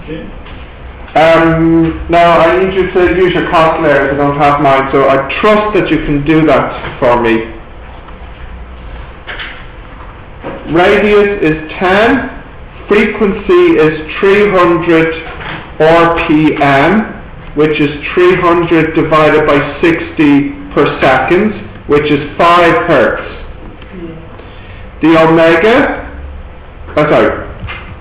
Okay. Now I need you to use your calculator. I don't have mine, so I trust that you can do that for me. Radius is 10. Frequency is 300 RPM, which is 300 divided by 60 per second, which is 5 hertz. The omega,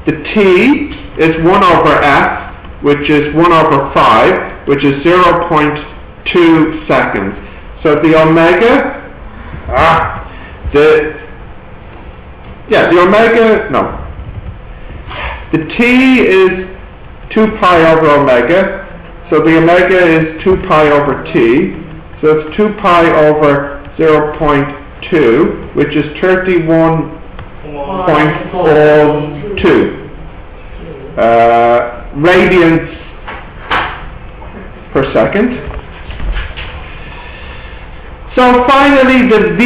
the T is 1 over F, which is 1 over 5, which is 0.2 seconds. So the omega, the T is 2 pi over omega, so the omega is 2 pi over T, so it's 2 pi over 0.2, which is 31.42 radians per second. So finally the V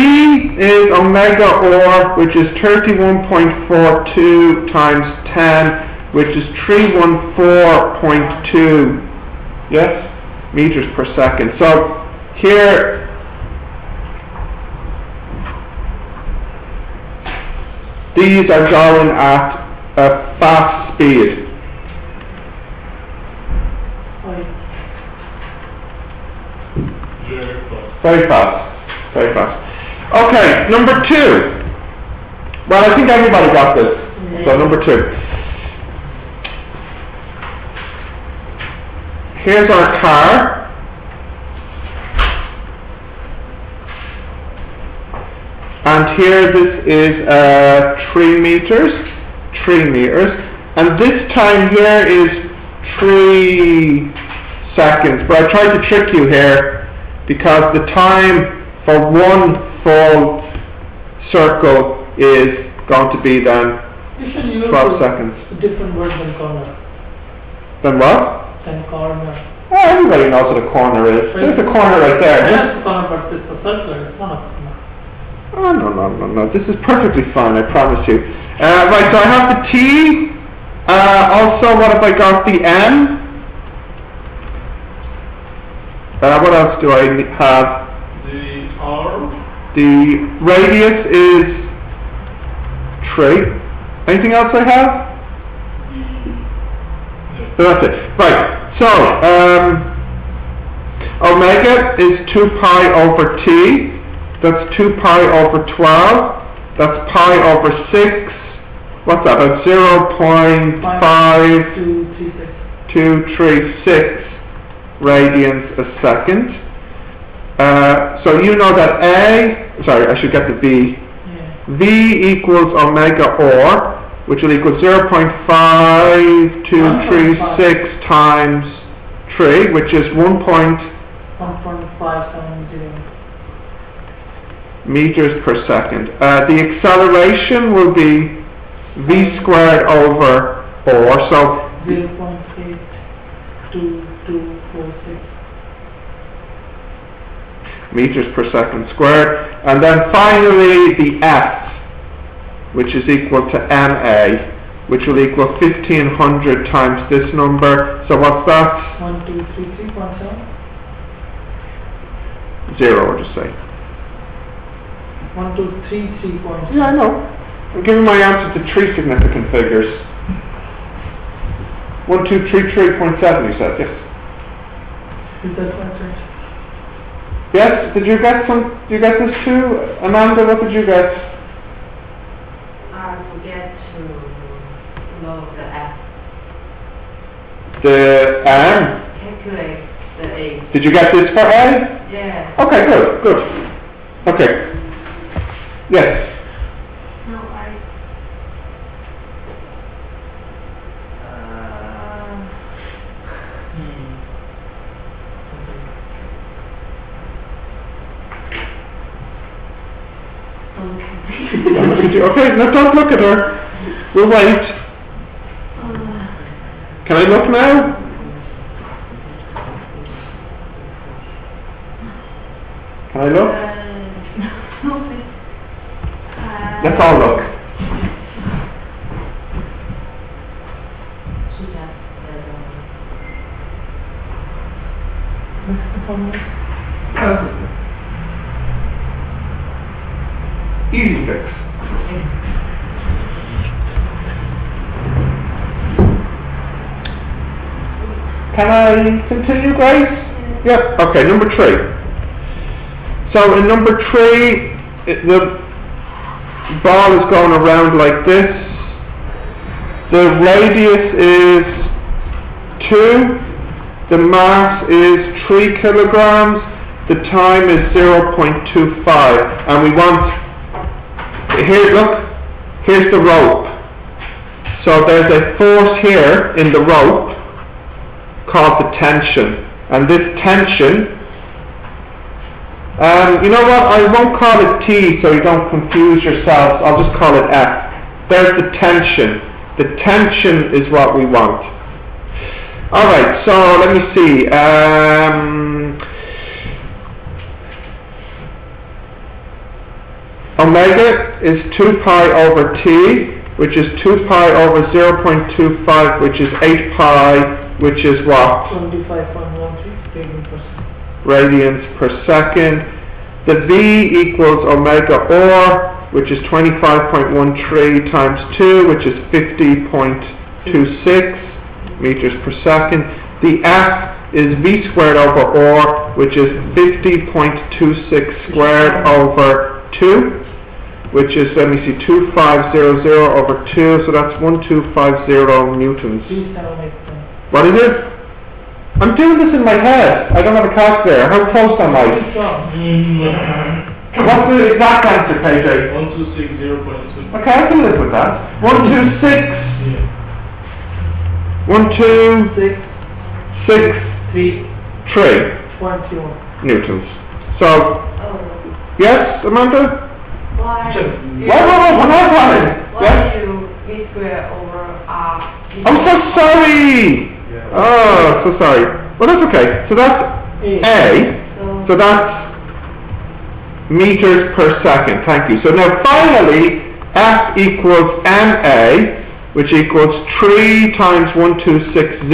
is omega or, which is 31.42 times 10, which is 314.2, yes, meters per second. So here, these are going at a fast speed. Very fast, very fast. Okay, number 2. Well, I think everybody got this. So number 2. Here's our car. And here this is 3 meters. And this time here is 3 seconds. But I tried to trick you here, because the time for one full circle is going to be then 12 seconds. A different word than corner. Then what? Than corner. Oh, everybody knows what a corner is. There's a corner right there. Yes, a corner, but it's a circle, it's not a corner. Oh, no. This is perfectly fine, I promise you. Right, so I have the T. Also, what have I got? The M. What else do I have? The R. The radius is 3. Anything else I have? So that's it. Right. So omega is 2 pi over T. That's 2 pi over 12. That's pi over 6. What's that? About 0.5236 radians a second. So you know that I should get the V. Yeah. V equals omega or, which will equal 0.5236 times 3, which is 1.570 meters per second. The acceleration will be V squared over or, so 0.82246 meters per second squared. And then finally the F, which is equal to MA, which will equal 1500 times this number. So what's that? 1233.7 0, I'll just say. 1233.7. Yeah, I know. I'm giving my answer to 3 significant figures. 1233.7, you said, yes. Is that right? Yes, did you get this too? Amanda, what did you get? I forget to know the F. The M? Calculate the A. Did you get this for A? Yeah. Okay, good. Okay. Yes. No, I. Okay, no, don't look at her. We'll wait. Can I look now? Can I look? Let's all look. 1. Easy fix. Can I continue, Grace? Yep. Okay, number 3. So in number 3, the ball is going around like this. The radius is 2. The mass is 3 kilograms. The time is 0.25. And we want, here, look, here's the rope. So there's a force here in the rope called the tension. And this tension, you know what, I won't call it T so you don't confuse yourselves, I'll just call it F. There's the tension. The tension is what we want. Alright, so let me see. Omega is 2 pi over T, which is 2 pi over 0.25, which is 8 pi, which is what? 25.13 radians per second. The V equals omega or, which is 25.13 times 2, which is 50.26 meters per second. The F is V squared over or, which is 50.26 squared over 2, which is, let me see, 2500 over 2, so that's 1250 newtons. What is it? I'm doing this in my head. I don't have a calculator. How close am I? What's the exact answer, KJ? 1260.2. Okay, I can live with that. 126. 126. 3. 3 newtons. So, Oh, yes, Amanda? why? What happened? Why Yes? you V square over R? I'm so sorry! Oh, so sorry. Well, that's okay. So that's A. So that's meters per second. Thank you. So now finally, F equals MA, which equals 3 times 1260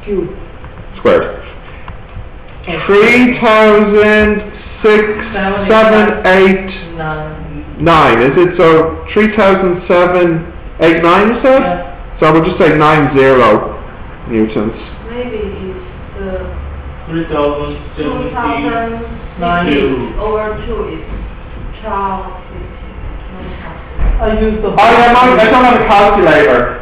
cube. squared. 3,678.9. Is it so? 3,789 you said? Yeah. So we'll just say 90 newtons. Maybe it's the 3,070. 2060 over 2 is 1250. I use the I don't have a calculator.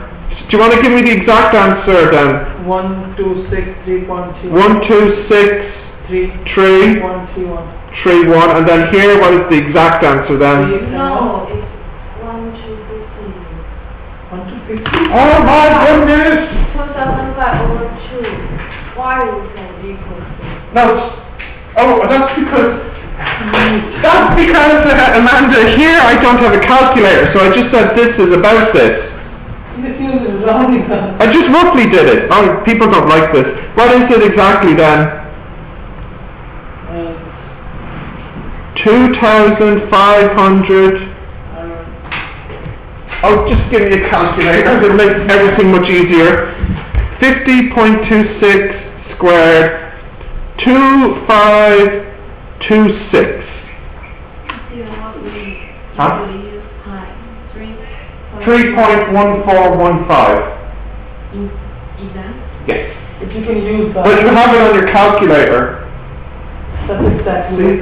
Do you want to give me the exact answer then? 1263.2. 126. 3. 3. 131. 3, 1, and then here, what is the exact answer then? No, it's 1250. 1 to 50. Oh my goodness! 2005 over 2. Why we can equal to? No, that's because, Amanda, here I don't have a calculator, so I just said this is about this. This is rounding up. I just roughly did it. Oh, people don't like this. What is it exactly then? 2,500. Oh, just give me a calculator. It'll make everything much easier. 50.26 squared. 2526. Huh? 3.1415. Yes. If you can use that. But you have it on your calculator. That's exactly See? it.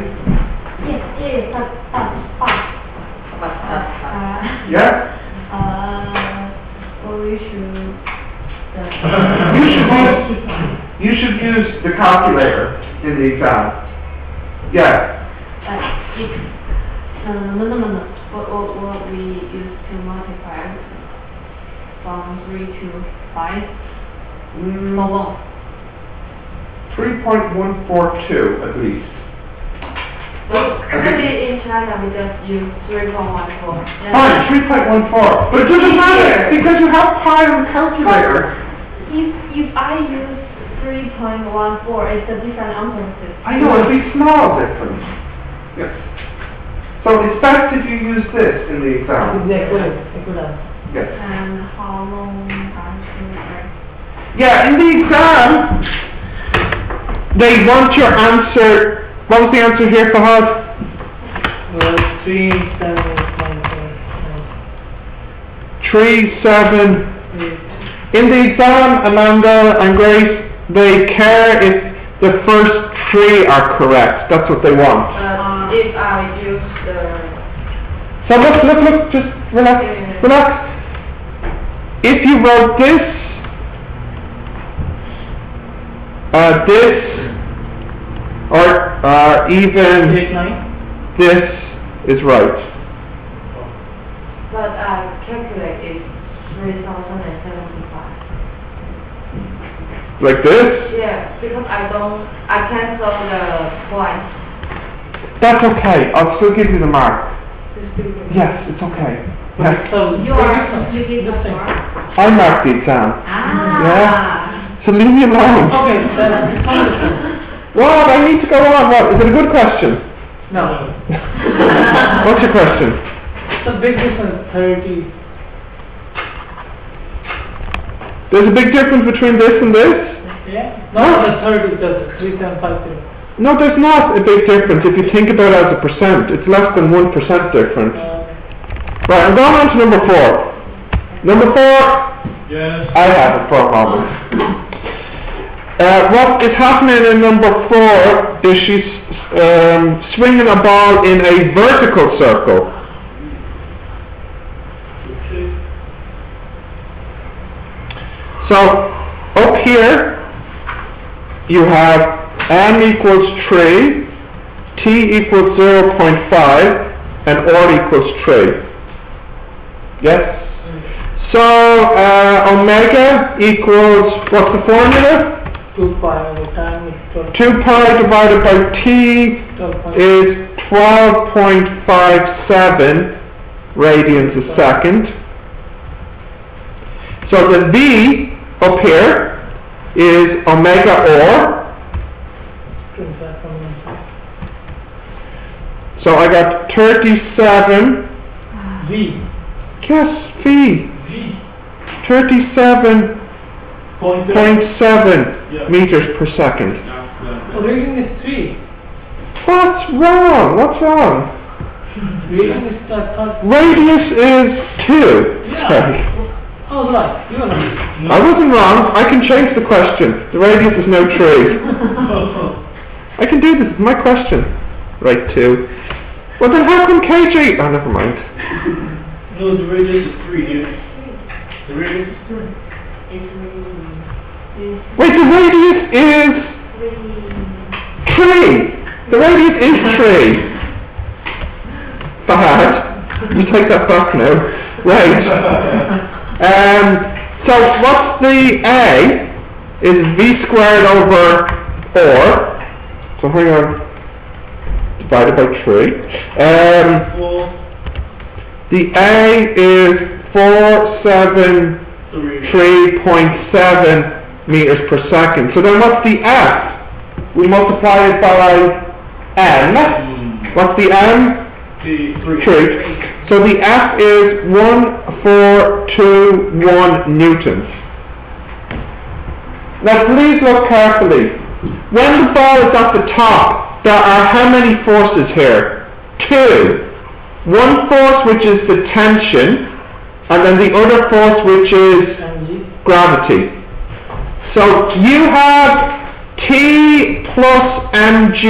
Yeah? You should use the calculator in the exam. Yeah. No. What we use to multiply from 3 to 5? How long? 3.142 at least. Maybe in China we just use 3.14. Fine, 3.14. But it doesn't matter because you have pi on the calculator. If I use 3.14, it's a different answer. I know, it'll be small difference. Yes. So it's best if you use this in the exam. Exactly. Yes. And how long are you? Yeah, in the exam, they want your answer. What was the answer here, Fahad? 3, 7, 3, 7. 8. In the exam, Amanda and Grace, they care if the first 3 are correct. That's what they want. If I use the... So look, just relax. If you wrote this, or even 8, 9. this is right. But I calculate it 3,075. Like this? Yeah, because I cancel the points. That's okay. I'll still give you the mark. Yes, it's okay. Yes. So, You are making the thing. mark? I marked the exam. Ah. So leave me alone. Okay, then, What? I need to go on. What? Is it a good question? no. What's your question? It's a big difference, 30. There's a big difference between this and this? Yeah? No, the 30, the 3750. No, there's not a big difference if you think about it as a percent. It's less than 1% difference. Right, I'm going on to number 4. Number 4, Yes. I have it for a moment. What is happening in number 4 is she's swinging a ball in a vertical circle. So, up here, you have m equals 3, t equals 0.5, and r equals 3. Yes? So, omega equals, what's the formula? 2 pi over time is 2 pi divided by t 12. is 12.57 radians a second. So the v up here is omega or. So I got 37. V. Yes, v. 37.7 Yeah. meters per second. So reading is 3. What's wrong? What's wrong? Reading is the third. Radius is 2. Yeah. Sorry. Oh, right. You are right. I wasn't wrong. I can change the question. The radius is no 3. I can do this. It's my question. Right, 2. Well then how come KG... Oh, never mind. No, the radius is 3, dude. The radius is 3. Wait, the radius is 3. The radius is 3. Bad. You take that back now. Right. So what's the A? Is V squared over 4. So hang on. Divided by 3. The A is 473.7 meters per second. So then what's the F? We multiply it by M. What's the M? 3. So the F is 1421 newtons. Now please look carefully. When the ball is at the top, there are how many forces here? 2. One force which is the tension, and then the other force which is gravity. So you have T plus mg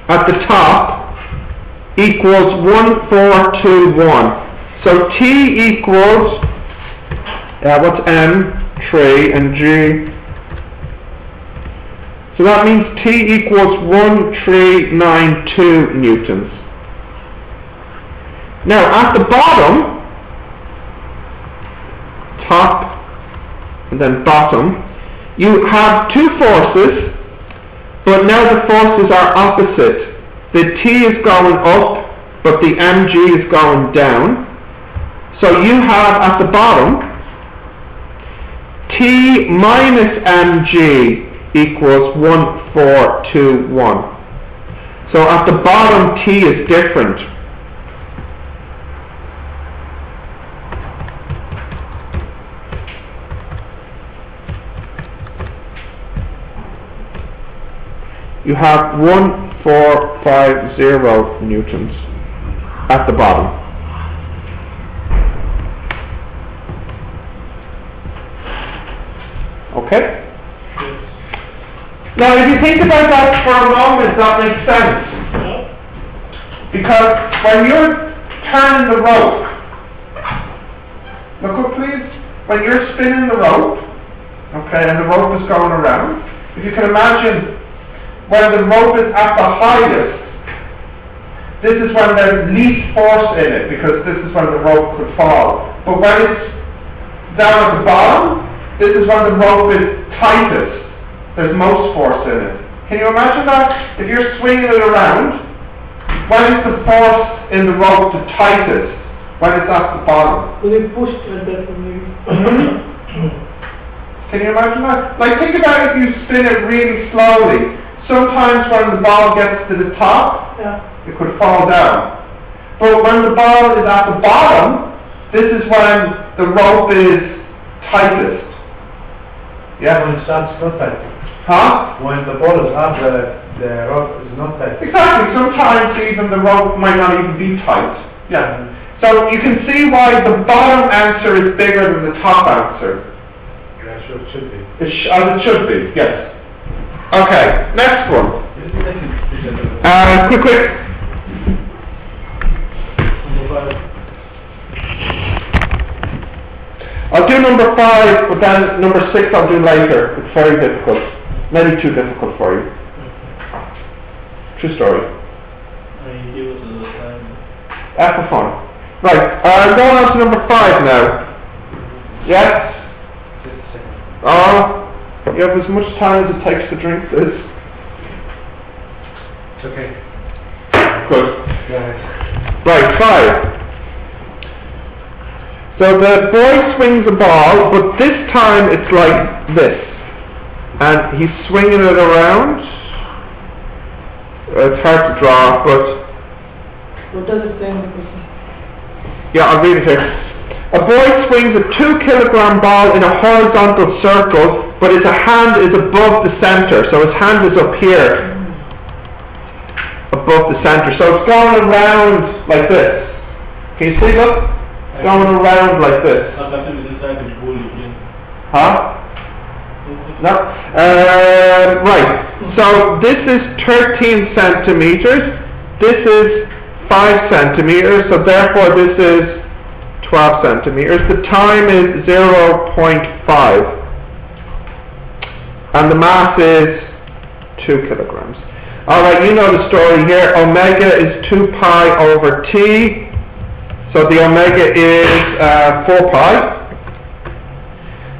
at the top equals 1421. So T equals, what's m? 3 and g. So that means T equals 1392 newtons. Now at the bottom, top and then bottom, you have 2 forces, but now the forces are opposite. The T is going up, but the mg is going down. So you have at the bottom, T minus mg equals 1421. So at the bottom, T is different. you have 1450 newtons at the bottom. Okay? Now, if you think about that for a moment, that makes sense. Because when you're turning the rope, look up please, when you're spinning the rope, okay, and the rope is going around, if you can imagine when the rope is at the highest, this is when there's least force in it, because this is when the rope could fall. But when it's down at the bottom, this is when the rope is tightest. There's most force in it. Can you imagine that? If you're swinging it around, when is the force in the rope the tightest? When it's at the bottom? Will it push like that for me? Can you imagine that? Like, think about if you spin it really slowly. Sometimes when the ball gets to the top, it could fall down. But when the ball is at the bottom, this is when the rope is tightest. Yeah? When it starts not tight. Huh? When the ball is up, the rope is not tight. Exactly. Sometimes even the rope might not even be tight. Yeah. So you can see why the bottom answer is bigger than the top answer. Yeah, sure, it should be. As it should be, yes. Okay, next one. Quick. I'll do number 5, but then number 6 I'll do later. It's very difficult. Maybe too difficult for you. True story. For fun. Right, I'm going on to number 5 now. Yes? You have as much time as it takes to drink this. It's okay. Good. Go ahead. Right, 5. So the boy swings a ball, but this time it's like this. And he's swinging it around. It's hard to draw, but... What does it say in the question? Yeah, I'll read it here. A boy swings a 2-kilogram ball in a horizontal circle, but his hand is above the center. So his hand is up here, above the center. So it's going around like this. Can you see, look? It's going around like this. Huh? No? Right. So this is 13 centimeters. This is 5 centimeters. So therefore this is 12 centimeters. The time is 0.5. And the mass is 2 kilograms. Alright, you know the story here. Omega is 2 pi over t. So the omega is 4 pi.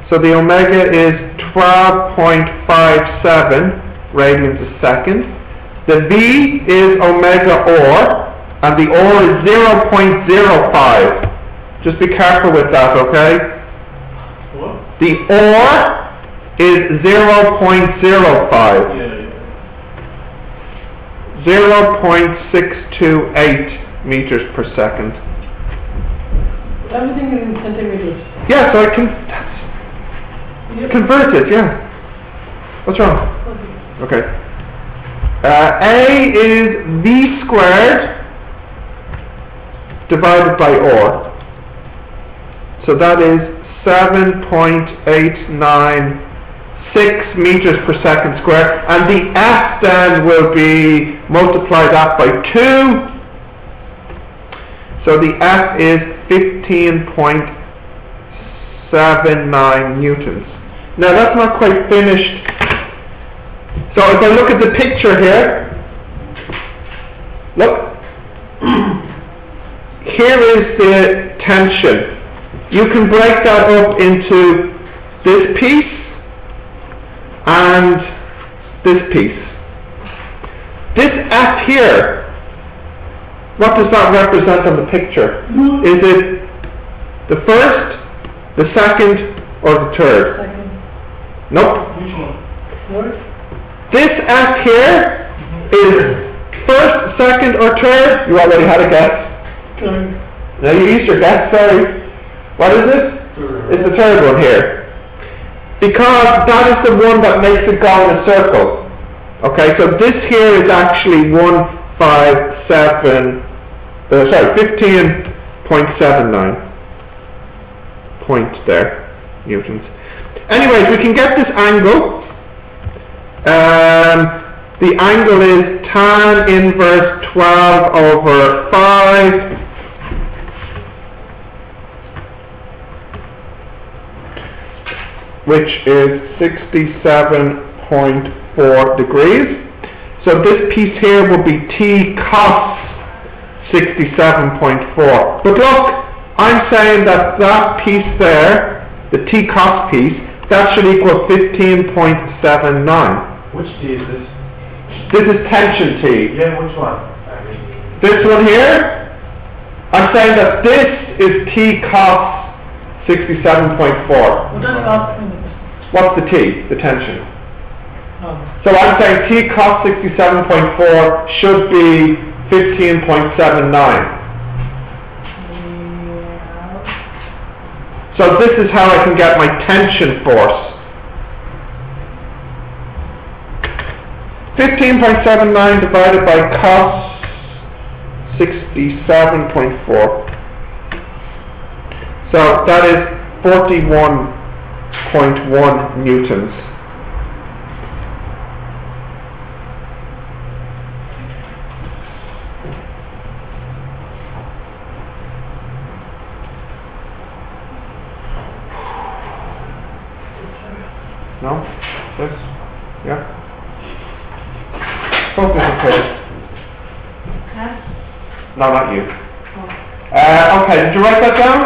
So the omega is 12.57 radians a second. The v is omega or, and the or is 0.05. Just be careful with that, okay? What? The or is 0.05. 0.628 meters per second. Everything is in centimeters. Yeah, so I can convert it, yeah. What's wrong? Okay. A is v squared divided by or. So that is 7.896 meters per second squared, and the F then will be multiply that by 2. So the F is 15.79 newtons. Now that's not quite finished. So if I look at the picture here, look, here is the tension. You can break that up into this piece and this piece. This F here, what does that represent on the picture? Is it the first, the second, or the third? Second. Nope. Which one? What? This F here is first, second, or third? You already had a guess. Third. No, you used your guess, sorry. What is it? Third. It's the third one here. Because that is the one that makes it go in a circle. Okay, so this here is actually 15.79 point there, newtons. Anyways, we can get this angle. The angle is tan inverse 12 over 5 which is 67.4 degrees. So this piece here will be T cos 67.4. But look, I'm saying that that piece there, the T cos piece, that should equal 15.79. Which T is this? This is tension T. Yeah, which one? This one here, I'm saying that this is T cos 67.4. What does that mean? What's the T? The tension. No. So I'm saying T cos 67.4 should be 15.79. So this is how I can get my tension force. 15.79 divided by cos 67.4. So that is 41.1 newtons. No? This? Yeah? Focus, okay. Huh? No, not you. Oh. Okay, did you write that down?